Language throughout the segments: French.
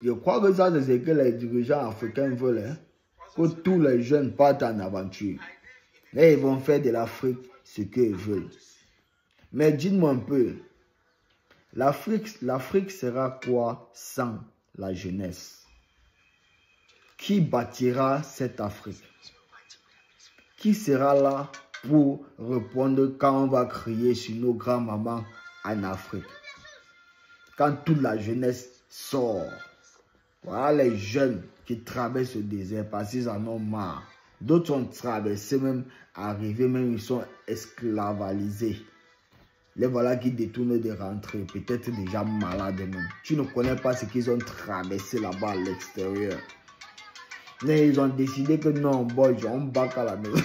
Je crois que ça, c'est ce que les dirigeants africains veulent. Hein? Que tous les jeunes partent en aventure. Et ils vont faire de l'Afrique ce qu'ils veulent. Mais dites-moi un peu, l'Afrique sera quoi sans la jeunesse? Qui bâtira cette Afrique? Qui sera là pour répondre quand on va crier sur nos grands-mamans en Afrique? Quand toute la jeunesse sort. Voilà les jeunes qui traversent le désert parce qu'ils en ont marre. D'autres ont traversé, même arrivés, même ils sont esclavalisés. Les voilà qui détournent de rentrer, peut-être déjà malades même. Tu ne connais pas ce qu'ils ont traversé là-bas à l'extérieur. Mais ils ont décidé que non, boy, on bat à la maison.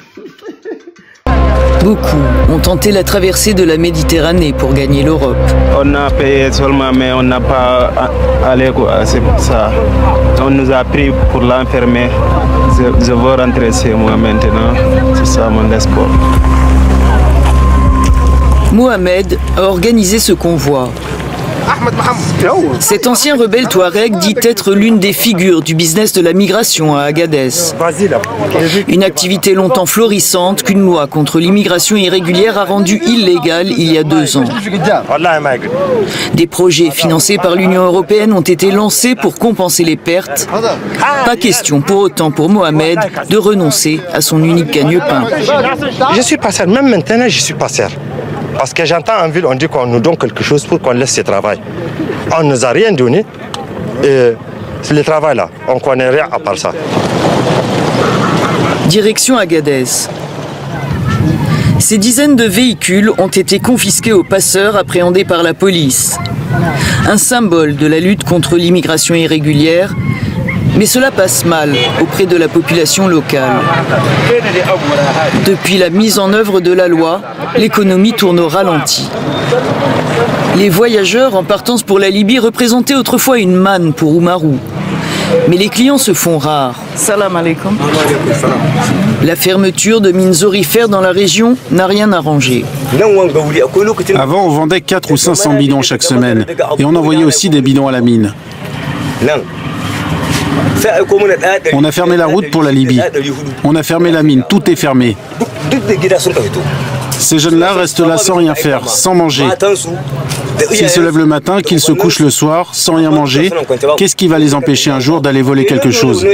Beaucoup ont tenté la traversée de la Méditerranée pour gagner l'Europe. On a payé seulement, mais on n'a pas allé quoi, c'est ça. On nous a pris pour l'enfermer. Je veux rentrer chez moi maintenant. C'est ça mon espoir. Mohamed a organisé ce convoi. Cet ancien rebelle touareg dit être l'une des figures du business de la migration à Agadez. Une activité longtemps florissante qu'une loi contre l'immigration irrégulière a rendue illégale il y a 2 ans. Des projets financés par l'Union européenne ont été lancés pour compenser les pertes. Pas question pour autant pour Mohamed de renoncer à son unique gagne-pain. Je suis passeur, même maintenant je suis passeur. Parce que j'entends en ville, on dit qu'on nous donne quelque chose pour qu'on laisse ce travail. On ne nous a rien donné. Et c'est le travail là. On ne connaît rien à part ça. Direction Agadez. Ces dizaines de véhicules ont été confisqués aux passeurs appréhendés par la police. Un symbole de la lutte contre l'immigration irrégulière. Mais cela passe mal auprès de la population locale. Depuis la mise en œuvre de la loi, l'économie tourne au ralenti. Les voyageurs en partance pour la Libye représentaient autrefois une manne pour Oumarou. Mais les clients se font rares. Salam alaikum. La fermeture de mines aurifères dans la région n'a rien arrangé. Avant, on vendait 4 ou 500 bidons chaque semaine. Et on envoyait aussi des bidons à la mine. On a fermé la route pour la Libye. On a fermé la mine. Tout est fermé. Ces jeunes-là restent là sans rien faire, sans manger. S'ils se lèvent le matin, qu'ils se couchent le soir, sans rien manger, qu'est-ce qui va les empêcher un jour d'aller voler quelque chose?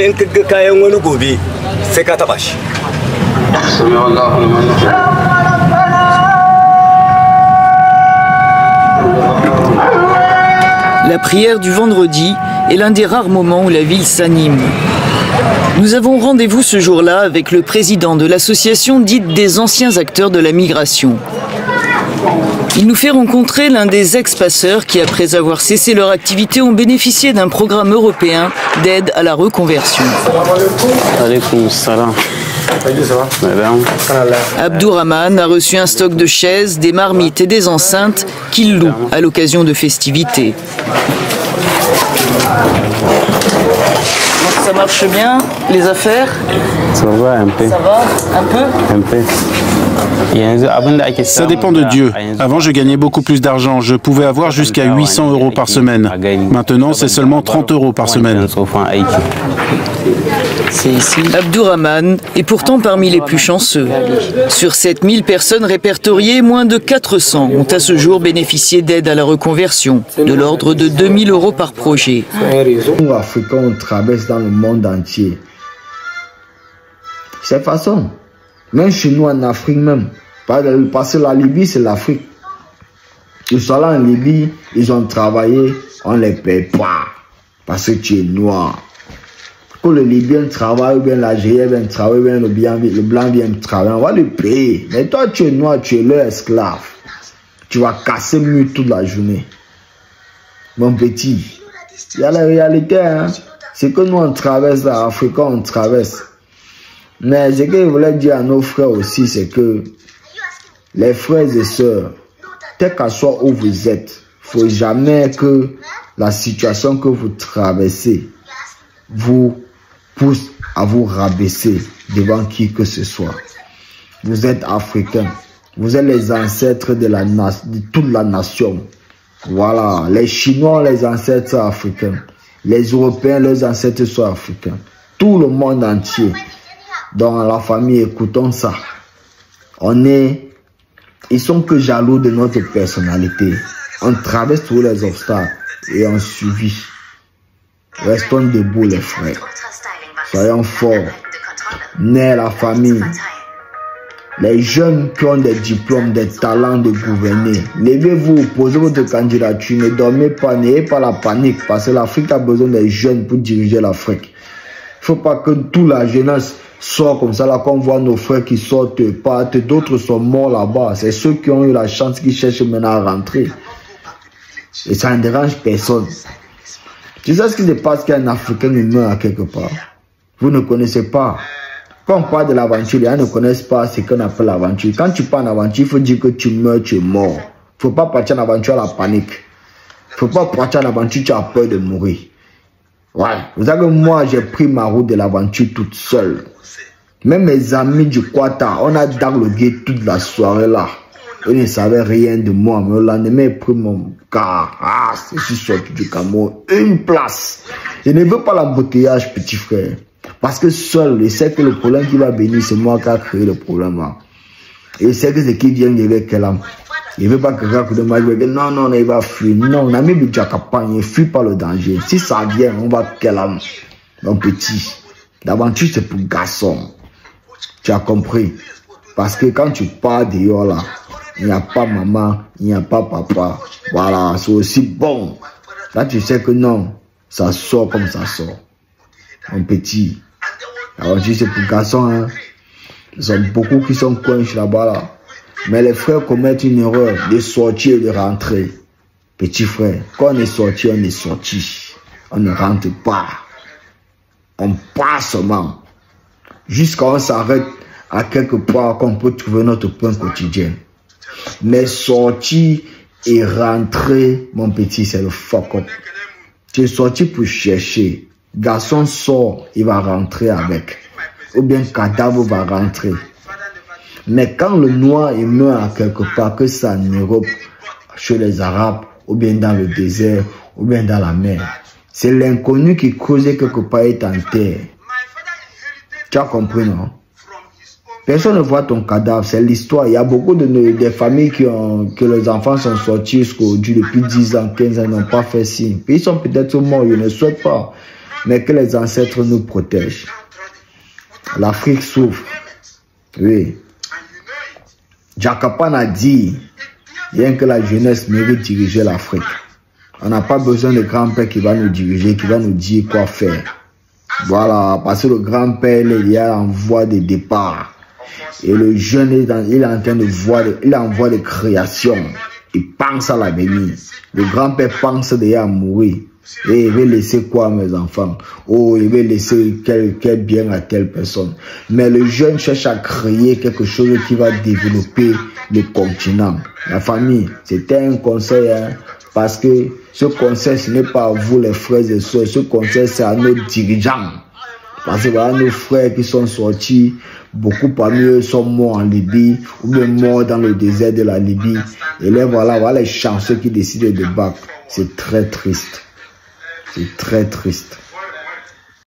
La prière du vendredi est l'un des rares moments où la ville s'anime. Nous avons rendez-vous ce jour-là avec le président de l'association dite des anciens acteurs de la migration. Il nous fait rencontrer l'un des ex-passeurs qui, après avoir cessé leur activité, ont bénéficié d'un programme européen d'aide à la reconversion. Abdourahman a reçu un stock de chaises, des marmites et des enceintes qu'il loue à l'occasion de festivités. Ça marche bien, les affaires? Ça va un peu. Ça va? Un peu? Un peu. Ça dépend de Dieu. Avant, je gagnais beaucoup plus d'argent. Je pouvais avoir jusqu'à 800 € par semaine. Maintenant, c'est seulement 30 € par semaine. C'est ici. Abdourahman est pourtant parmi les plus chanceux. Sur 7000 personnes répertoriées, moins de 400 ont à ce jour bénéficié d'aide à la reconversion, de l'ordre de 2000 € par projet. Nous, Africains, on traverse dans le monde entier. C'est façon. Même chez nous en Afrique même. Parce que la Libye, c'est l'Afrique. Ils sont là en Libye, ils ont travaillé, on ne les paye pas. Parce que tu es noir. Que le Libyen travaille, ou bien l'Algérien vient travailler, ou bien le blanc vient travailler, on va le payer. Mais toi, tu es noir, tu es leur esclave. Tu vas casser le mur toute la journée. Mon petit, il y a la réalité, hein. C'est que nous, on traverse l'Afrique, on traverse. Mais ce que je voulais dire à nos frères aussi, c'est que les frères et sœurs, tel qu'à soit où vous êtes, il ne faut jamais que la situation que vous traversez vous pousse à vous rabaisser devant qui que ce soit. Vous êtes africains, vous êtes les ancêtres de toute la nation. Voilà, les Chinois, les ancêtres africains. Les Européens, leurs ancêtres sont africains. Tout le monde entier. Dans la famille, écoutons ça. Ils sont que jaloux de notre personnalité. On traverse tous les obstacles et on survit. Restons debout les frères. Soyons forts. Nez la famille. Les jeunes qui ont des diplômes, des talents de gouverner. Levez-vous, posez votre candidature. Ne dormez pas, n'ayez pas la panique. Parce que l'Afrique a besoin des jeunes pour diriger l'Afrique. Il ne faut pas que toute la jeunesse sorte comme ça, là, qu'on voit nos frères qui sortent, partent. D'autres sont morts là-bas. C'est ceux qui ont eu la chance qui cherchent maintenant à rentrer. Et ça ne dérange personne. Tu sais ce qui se passe quand un Africain meurt à quelque part? Vous ne connaissez pas. Quand on parle de l'aventure, les gens ne connaissent pas ce qu'on appelle l'aventure. Quand tu pars en aventure, il faut dire que tu meurs, tu es mort. Il ne faut pas partir en aventure à la panique. Il ne faut pas partir en aventure, tu as peur de mourir. Ouais. Vous savez que moi, j'ai pris ma route de l'aventure toute seule. Même mes amis du Quata, on a dialogué toute la soirée là. Ils ne savaient rien de moi. Mais le lendemain, j'ai pris mon car. Je suis sorti du Cameroun. Une place. Je ne veux pas l'embouteillage, petit frère. Parce que seul, il sait que le problème qui va venir, c'est moi qui a créé le problème. Et il sait que ce qui vient, il veut quel homme. Il ne veut pas que quelqu'un de moi dise non, il va fuir. Non, on a mis le campagne, il ne fuit pas le danger. Si ça vient, on va quel homme. Mon petit. L'aventure, c'est pour garçon. Tu as compris. Parce que quand tu pars dehors là, il n'y a pas maman, il n'y a pas papa. Voilà, c'est aussi bon. Là, tu sais que non, ça sort comme ça sort. Mon petit. L'aventure, c'est pour garçons. Hein. Il y a beaucoup qui sont coincés là-bas. Là. Mais les frères commettent une erreur de sortir et de rentrer. Petit frère, quand on est sorti, on est sorti. On ne rentre pas. On passe seulement. Jusqu'à on s'arrête à quelque part qu'on peut trouver notre pain quotidien. Mais sortir et rentrer, mon petit, c'est le fuck up. Tu es sorti pour chercher. Garçon sort, il va rentrer avec. Ou bien cadavre va rentrer. Mais quand le noir il meurt à quelque part, que c'est en Europe, chez les Arabes, ou bien dans le désert, ou bien dans la mer, c'est l'inconnu qui causait quelque part est en terre. Tu as compris, non? Personne ne voit ton cadavre, c'est l'histoire. Il y a beaucoup de familles que les enfants sont sortis jusqu'aujourd'hui, depuis 10 ans, 15 ans, n'ont pas fait signe. Ils sont peut-être morts, ils ne souhaitent pas. Mais que les ancêtres nous protègent. L'Afrique souffre. Oui. Jakapan a dit, rien que la jeunesse mérite diriger l'Afrique. On n'a pas besoin de grand-père qui va nous diriger, qui va nous dire quoi faire. Voilà, parce que le grand-père, il est en voie de départ. Et le jeune, il est en train de voir, il est en voie de création. Il pense à l'avenir. Le grand-père pense déjà à mourir. Et il veut laisser quoi à mes enfants? Oh, il veut laisser quel bien à telle personne. Mais le jeune cherche à créer quelque chose qui va développer le continent. La famille, c'était un conseil, hein, parce que ce conseil, ce n'est pas à vous les frères et sœurs, ce conseil, c'est à nos dirigeants. Parce que voilà, nos frères qui sont sortis, beaucoup parmi eux sont morts en Libye, ou bien morts dans le désert de la Libye. Et là, voilà les chanceux qui décident de battre. C'est très triste. C'est très triste.